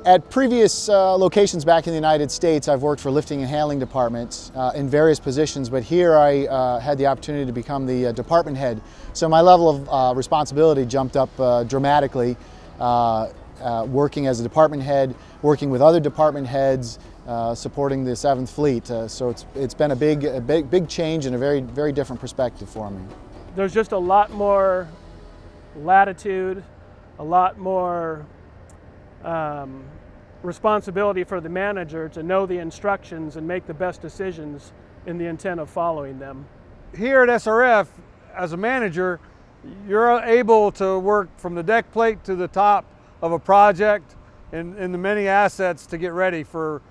At previous locations back in the United States, I've worked for lifting and handling departments in various positions, but here I had the opportunity to become the department head. So my level of responsibility jumped up dramatically, working as a department head, working with other department heads, supporting the 7th Fleet. So it's been a big change and a very different perspective for me. There's just a lot more latitude, a lot more responsibility for the manager to know the instructions and make the best decisions in the intent of following them. Here at SRF, as a manager, you're able to work from the deck plate to the top of a project in the many assets to get ready for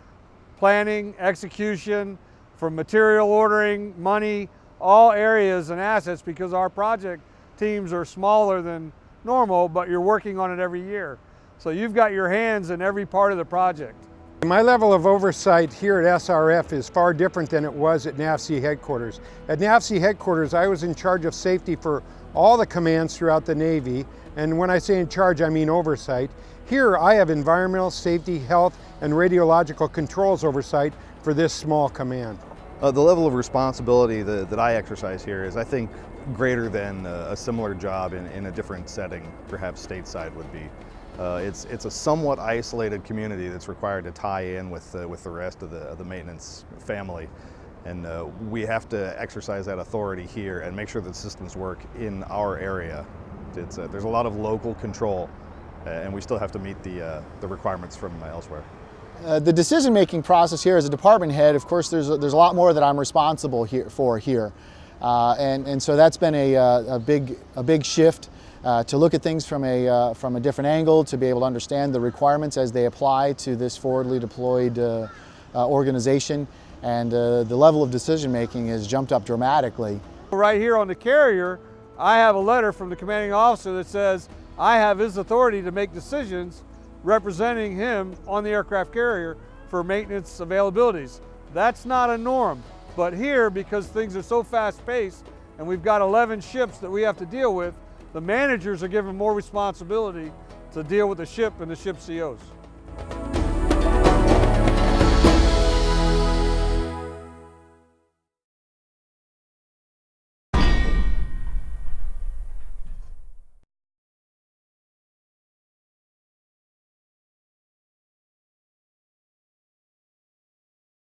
planning, execution, for material ordering, money, all areas and assets, because our project teams are smaller than normal, but you're working on it every year. So you've got your hands in every part of the project. My level of oversight here at SRF is far different than it was at NAVSEA headquarters. At NAVSEA headquarters, I was in charge of safety for all the commands throughout the Navy. And when I say in charge, I mean oversight. Here, I have environmental, safety, health, and radiological controls oversight for this small command. The level of responsibility that I exercise here is, I think, greater than a similar job in a different setting, perhaps stateside would be. It's a somewhat isolated community that's required to tie in with the rest of the maintenance family. And we have to exercise that authority here and make sure that systems work in our area. There's a lot of local control, and we still have to meet the requirements from elsewhere. The decision-making process here as a department head, of course, there's a lot more that I'm responsible for here. And so that's been a big shift. To look at things from a different angle, to be able to understand the requirements as they apply to this forwardly deployed organization, and the level of decision making has jumped up dramatically. Right here on the carrier, I have a letter from the commanding officer that says I have his authority to make decisions representing him on the aircraft carrier for maintenance availabilities. That's not a norm, but here, because things are so fast-paced and we've got 11 ships that we have to deal with, the managers are given more responsibility to deal with the ship and the ship COs.